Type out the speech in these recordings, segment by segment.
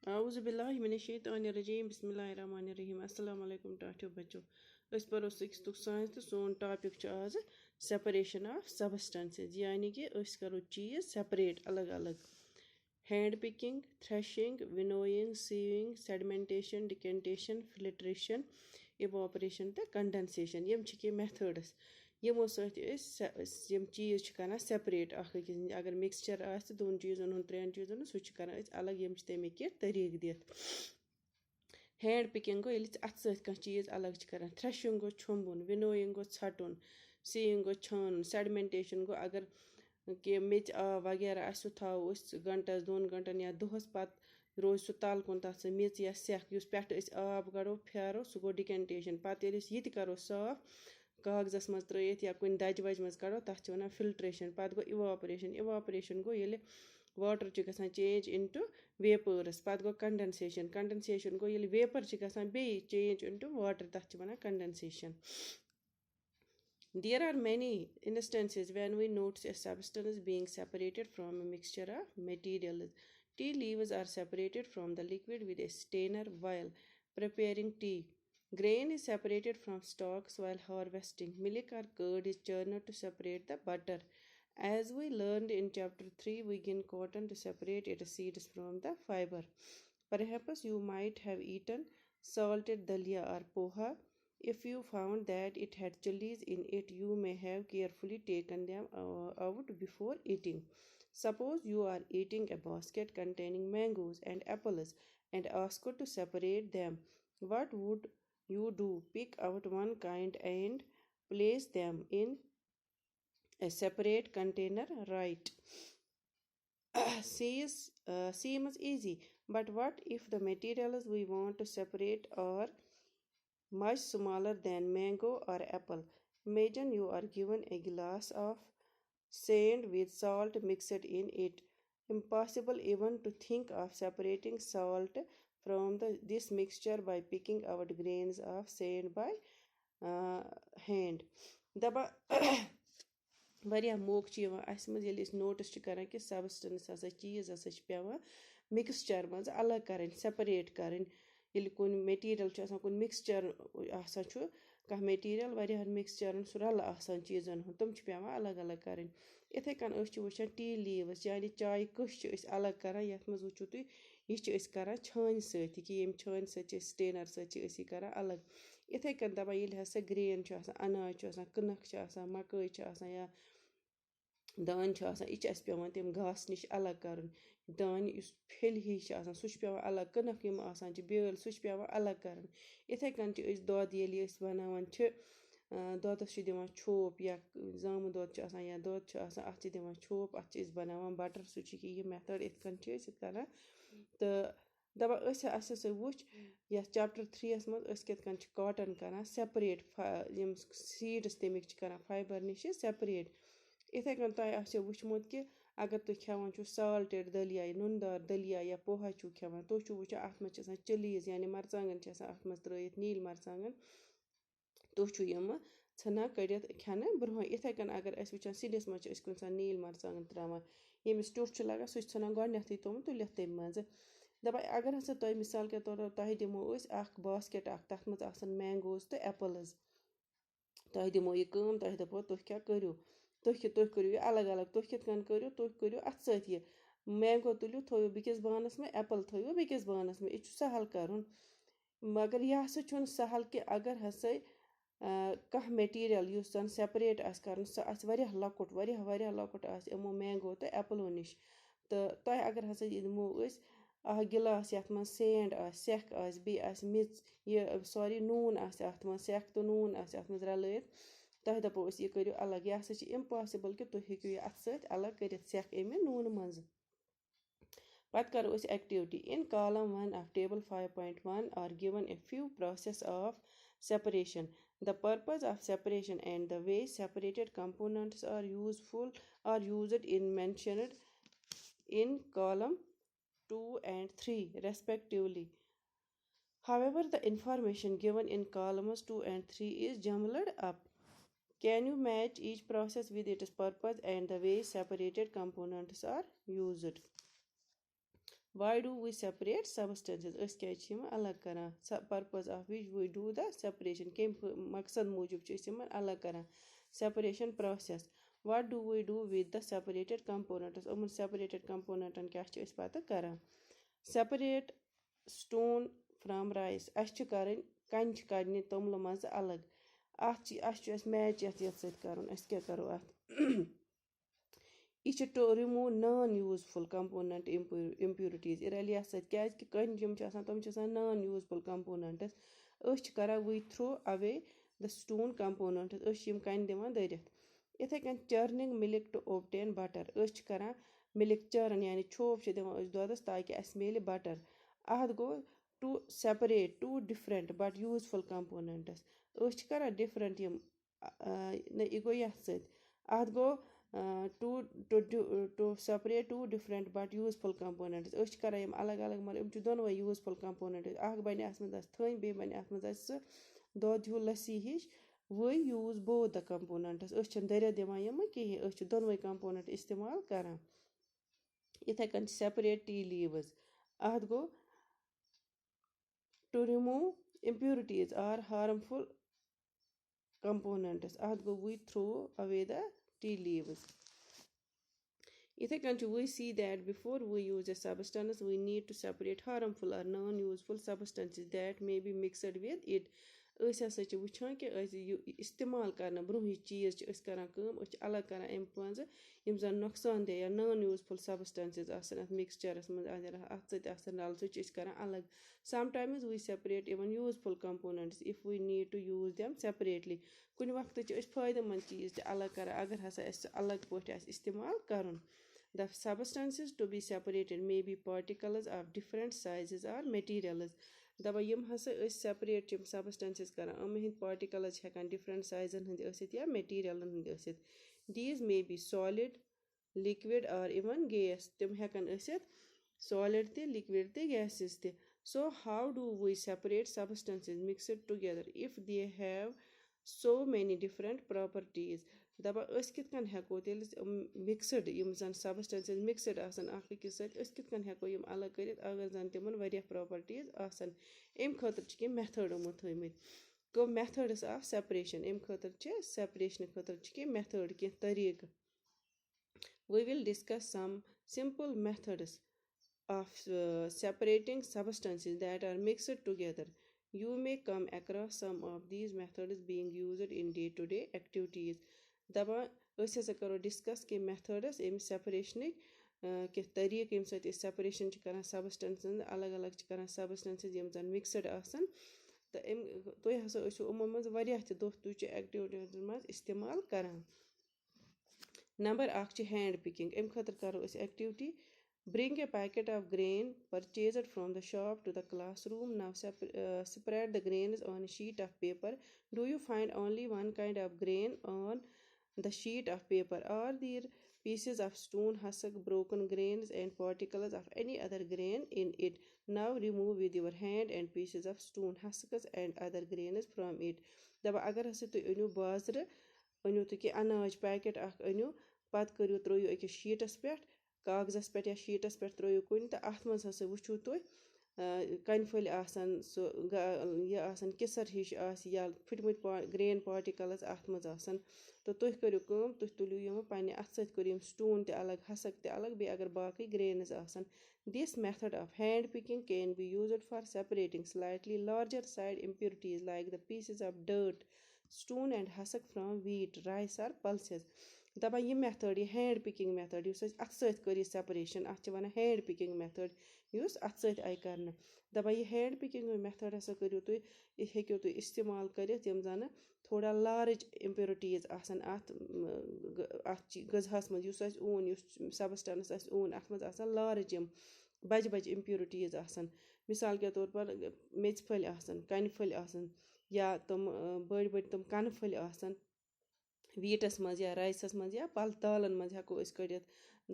आउज़ु बिल्लाहि मिनश शैतानिर रजीम बिस्मिल्लाहिर रहमानिर रहीम अस्सलाम वालेकुम टाठियो बच्चो अस परो 6th साइंस तो सोन टॉपिक छ आज सेपरेशन ऑफ सबस्टेंसेस यानी कि अस करो चीज सेपरेट अलग अलग hand picking threshing winnowing sieving sedimentation decantation filtration evaporation तो कंडेंसेशन यम छ के मेथड्स यमो सम चीज कर सेपरेट अगर मिक्सचर आ दोन चीजन हूं त्रेन चीजन सह अलग यम तमिक तरीक दित हैंड पिकिंग गो अथ सह चीज अलग कर थ्रेशिंग गो छुम्बुन विनोइंग गो छटुन सीइंग गो छान सेडिमेंटेशन गो अगर कि मेच आब वगैरह सह थो गंटस 2 घंटन या दोहस पत रोज सह तल कुन तथ मेच या सेख पे आब कड़ो फेरो सह गो डिकेंटेशन पत ये करो साफ कागजस मज त्रित या कुन दज वज मज कड़ो तथ वन फिल्ट्रेशन पत गो इवापरेशन गो ये वाटर गसान चेंज इनटू वेपर्स पत गो कंडेंसेशन गो ये वेपर गसान बे चेंज इनटू वाटर तथ one condensation There are many instances when we notice a substance being separated from a mixture of materials. Tea leaves are separated from the liquid with a strainer while preparing tea. Grain is separated from stalks while harvesting. Milk or curd is churned to separate the butter. As we learned in chapter 3, we gain cotton to separate its seeds from the fiber. Perhaps you might have eaten salted dalia or poha. If you found that it had chilies in it, you may have carefully taken them out before eating. Suppose you are eating a basket containing mangoes and apples and asked to separate them. What would you do? Pick out one kind and place them in a separate container, right? Seems easy, but what if the materials we want to separate are much smaller than mango or apple? Imagine you are given a glass of sand with salt mixed in it. Impossible even to think of separating salt from this mixture by picking out grains of sand by hand. Daba वारिया मौक अस मज notice कर कि substance हसा चीज हसा पेवान mixture मज अलग कर सेपरेट कर कुन मटीरियल कुन मिक्सचर कह मटीरियल वारियाहन मिक्सचरन सह रल चीजन हूं तम पेवान अलग अलग कर इथे कन वुचान टी लीव्स यानी चाय कश अलग कर यथ मज वुचु तुम यह कर छान सत कि यम छान स्टेनर सत कर अलग इथे कन दपान ये हसा ग्रेन अनाज कनक मकई या दान यह पेवान तम घास नश अलग कर दान फेल ही सह पेवान अलग कनक यम बेल सह पेवान अलग कर इथे कन दोद ये बनावान दोदस दिवान छोप या जामुन दोद या दोद अत दिवान छोप अत बनावान बटर सह यह मेथड इत कन कर तो दपान अस वुच या चैप्टर 3 मज कित कन कॉटन कर सेपरेट यम सीड्स तमिक कर फाइबर नश सेपरेट इथे कन तुम वुचमुत कि अगर तुम खेवान साल्टेड दलिया नुनदार दलिया या पोहा खेवान तुम वुचान अत मज चिलीज यानी मरचांगन अत मज त्रित नील मरचांगन तुम यम तना कड़ित खेने ब्रोह इथे कन अगर अस वुचान सिनिस मज कुन सा नील मरचांगन त्रावान यमिस टुट लगा सह तना गोडनेथै तुम तुलित तम मज दपान अगर हसा तुम मिसाल के तौर पर तुह दिमो बास्केट तथ मज मैंगोज तो एप्पल्स तुह दिमो यह तुह दपो तुह क्या करो तुह करो यह अलग अलग तुह कित कन करो तुह करो अत सत मैंगो तुलियो थो बिकिस बानस में एप्पल थो बिकिस बानस में यह सहल कर मगर यह हसा सहल कि अगर हसा कह मटीरियल युस जन सेपरेट कर सह वारिया लकुट यमो मैंगो तो एप्पलो नश तो तुह अगर हसा दिमो गिलास यथ मज सेंड सेख बे मिच यह सॉरी नून अत मज सेख तो नून अत मज रलित तुह दपो यह करो अलग यह हसा इम्पॉसिबल कि तुह हेक्यू यह अत सत अलग कर सेख अमे नून मज पत करो activity in column 1 of table 5.1 are given a few process of separation. The purpose of separation and the way separated components are used in mentioned in column 2 and 3 respectively. However, the information given in columns 2 and 3 is jumbled up. Can you match each process with its purpose and the way separated components are used? Why do we separate substances? أسۍ کیٛازِ چھِ یِم الگ کران purpose of which we do the separation کمہِ مقصد موٗجوٗب چھِ أسۍ یِمن الگ کران separation process. What do we do with the separated components? یِمن separated componentن کیٛاہ چھِ أسۍ پتہٕ کران separate stone from rice. اَسہِ چھِ کَرٕنۍ کنچہِ کڑنہِ توٚملہٕ منٛزٕ الگ اَتھ چھُ اَسہِ میچ یَتھ سۭتۍ کَرُن أسۍ کیٛاہ کَرو اَتھ یہِ چھِ to remove non useful component impurities اِرَلیا سۭتۍ کیٛازِ کہِ کٔنۍ یِم چھِ آسان تِم چھِ آسان non useful components أسۍ چھِ کران we throw away the stone components أسۍ چھِ یِم کَنہِ دِوان دٲرِتھ یِتھَے کٔنۍ churning milk to obtain butter أسۍ چھِ کران مِلِک چرن یعنی چھوپ چھِ دِوان أسۍ دۄدَس تاکہِ اَسہِ میلہِ بٹر اَتھ گوٚو to separate two different but useful components أسۍ چھِ کران different یِم یہِ گوٚو یَتھ سۭتۍ اَتھ گوٚو to separate two different but useful components أسۍ چھِ کران یِم الگ الگ مگر یِم چھِ دۄنوَے useful components اَکھ بَنہِ اَتھ منٛز اَسہِ تھٔنۍ بیٚیہِ بَنہِ اَتھ منٛز اَسہِ سُہ دۄد ہیوٗ لٔسی ہِش we use both the components أسۍ چھِنہٕ دٔرِتھ دِوان یِمہٕ کِہیٖنۍ أسۍ چھِ دۄنوَے component استعمال کران یِتھَے کٔنۍ separate tea leaves اَتھ گوٚو to remove impurities or harmful components اَتھ گوٚو we throw away the tea leaves یِتھَے کٔنۍ چھُ we see that before we use a substance we need to separate harmful or non-useful substances that may be mixed with it أسۍ ہسا چھِ وٕچھان کہِ أسۍ یہِ استعمال کرنہٕ برٛونٛہہ یہِ چیٖز چھِ أسۍ کران کٲم أسۍ چھِ الگ کران اَمہِ منٛزٕ یِم زن نۄقصان دہ یا نان یوٗزفُل سبسٹنسز آسن اَتھ مِکسچرس منٛز اَتھ سۭتۍ آسن رَلہٕ سُہ چھِ أسۍ کران الگ sometimes we separate even useful components if we need to use them separately کُنہِ وقتہٕ چھِ أسۍ فٲیدٕ منٛد چیٖز تہِ الگ کران اگر ہسا اَسہِ الگ پٲٹھۍ آسہِ استعمال کرُن the substances to be separated may be particles of different sizes or materials دَپان یِم ہسا أسۍ separate چھِ یِم substances کران یِمن ہٕنٛدۍ particles چھِ ہٮ۪کان different سایزن ہٕنٛدۍ ٲسِتھ یا materialن ہٕنٛدۍ ٲسِتھ these may be solid liquid or even gas تِم ہٮ۪کن ٲسِتھ solid تہِ liquid تہِ gases تہِ so how do we separate substances mixed together if they have so many different properties دَپان أسۍ کِتھ کٔنۍ ہٮ۪کو تیٚلہِ مِکسٕڈ یِم زن سبسٹنسز مِکسٕڈ آسن اکھ أکِس سۭتۍ أسۍ کِتھ کٔنۍ ہٮ۪کو یِم الگ کٔرِتھ اگر زن تِمن واریاہ پراپرٹیٖز آسن اَمہِ خٲطرٕ چھِ کینٛہہ میتھڈ یِمو تھٲیمٕتۍ گوٚو میتھڈس آف سیپریشن اَمہِ خٲطرٕ چھِ سیپریشنہٕ خٲطرٕ چھِ کینٛہہ میتھڈ کینٛہہ طریٖقہٕ we will discuss some simple methods of separating substances that are mixed together you may come across some of these methods being used in day-to-day activities دَپان أسۍ ہسا کرو ڈِسکس کینٛہہ میتھڈس اَمہِ سیپریشنٕکۍ کینٛہہ طریٖقہٕ ییٚمہِ سۭتۍ أسۍ سیپریشن چھِ کران سبسٹنسن الگ الگ چھِ کران سبسٹنسز یِم زن مِکسٕڈ آسن تہٕ اَمہِ تُہۍ ہسا ٲسِو یِمو منٛز واریاہ تہِ دۄہ تُہۍ ایکٹِوِٹیٖزن منٛز استعمال کران نمبر اکھ چھِ ہینڈ پِکنگ اَمہِ خٲطرٕ کرو أسۍ activity bring a packet of grain purchased from the shop to the classroom now spread the grains on a sheet of paper do you find only one kind of grain on the sheet of paper are there pieces of stone husk broken grains and particles of any other grain in it now remove with your hand and pieces of stone husks and other grains from it دَپان اگر ہسا تُہۍ أنِو بازرٕ أنِو تُہۍ کینٛہہ اناج پیکٮ۪ٹ اکھ أنِو پتہٕ کٔرِو ترٲیِو أکِس شیٖٹس پٮ۪ٹھ کاغذس پٮ۪ٹھ یا شیٖٹس پٮ۪ٹھ ترٲیِو کُنہِ تہٕ اَتھ منٛز ہسا وٕچھِو تُہۍ کنہِ پھٔلۍ آسن سُہ یہِ آسن کِسر ہِش آسہِ یا پھٕٹمٕتۍ گرین پارٹِکلٕز اَتھ منٛز آسن تہٕ تُہۍ کٔرِو کٲم تُہۍ تُلِو یِم پنٛنہِ اَتھٕ سۭتۍ کٔرِو یِم سٹون تہِ الگ ہسک تہِ الگ بیٚیہِ اگر باقٕے گرینٕز آسن this method of hand picking can be used for separating slightly larger side impurities like the pieces of dirt stone and husk from wheat rice or pulses دَپان یہِ میتھڈ یہِ ہینڈ پِکنگ میتھڈ یُس أسۍ اَتھٕ سۭتۍ کٔر یہِ سیپریشن اَتھ چھِ وَنان ہینڈ پِکنگ میتھڈ یُس اَتھٕ سۭتۍ آیہِ کرنہٕ دَپان یہِ ہینڈ پِکنگ میتھڈ ہسا کٔرِو تُہۍ یہِ ہیٚکِو تُہۍ استعمال کٔرِتھ یِم زَنہٕ تھوڑا لارٕج اِمپیورٹیٖز آسن اَتھ غذہَس منٛز یُس اَسہِ اوٚن یُس سبسٹنس اَسہِ اوٚن اَتھ منٛز آسان لارٕج یِم بجہِ بجہِ اِمپیورٹیٖز آسن مِثال کے طور پر میٚژِ پھٔلۍ آسن کَنہِ پھٔلۍ آسن یا تِم بٔڑۍ بٔڑۍ تِم کَنہٕ پھٔلۍ آسن ویٖٹس منٛز یا رایسَس منٛز یا دالن منٛز ہٮ۪کو أسۍ کٔڑِتھ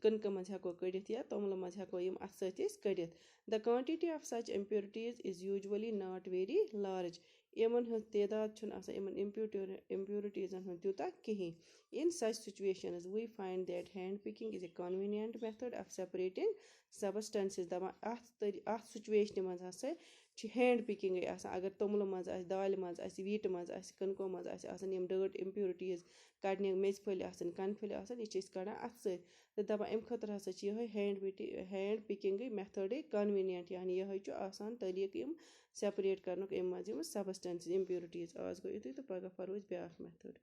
کٕنکہٕ منٛز ہٮ۪کو کٔڑِتھ یا توٚملہٕ منٛز ہٮ۪کو یِم اَتھٕ سۭتۍ أسۍ کٔڑِتھ the quantity of such impurities is usually not very large یِمن ہٕنٛز تعداد چھُنہٕ آسان یِمن impurities ہُنٛد تیوٗتاہ کِہیٖنۍ. In such situations we find that hand picking is a convenient method of separating substances. دَپان اَتھ سُچویشنہِ منٛز ہسا چھِ ہینڈ پِکِنٛگٕے آسان اگر توٚملہٕ منٛز آسہِ دالہِ منٛز آسہِ ویٖٹہِ منٛز آسہِ کٕنکو منٛز آسہِ آسان یِم ڈٲرٹ impurities کَڑنہِ میٚژِ پھٔلۍ آسن کَنہِ پھٔلۍ آسن یہِ چھِ أسۍ کَڑان اَتھٕ سۭتۍ تہٕ دَپان اَمہِ خٲطرٕ ہسا چھِ یِہوٚے ہینڈ پِکِنٛگٕے مٮ۪تھٲڈٕے کَنویٖنِیَنٹ یعنی یِہوٚے چھُ آسان طریٖقہٕ یِم سٮ۪پریٹ کَرنُک اَمہِ منٛز یِم سَبَسٹَنسٕز impurities. آز گوٚو یُتُے تہٕ پگاہ پَرو أسۍ بیٛاکھ مٮ۪تھٲڈ.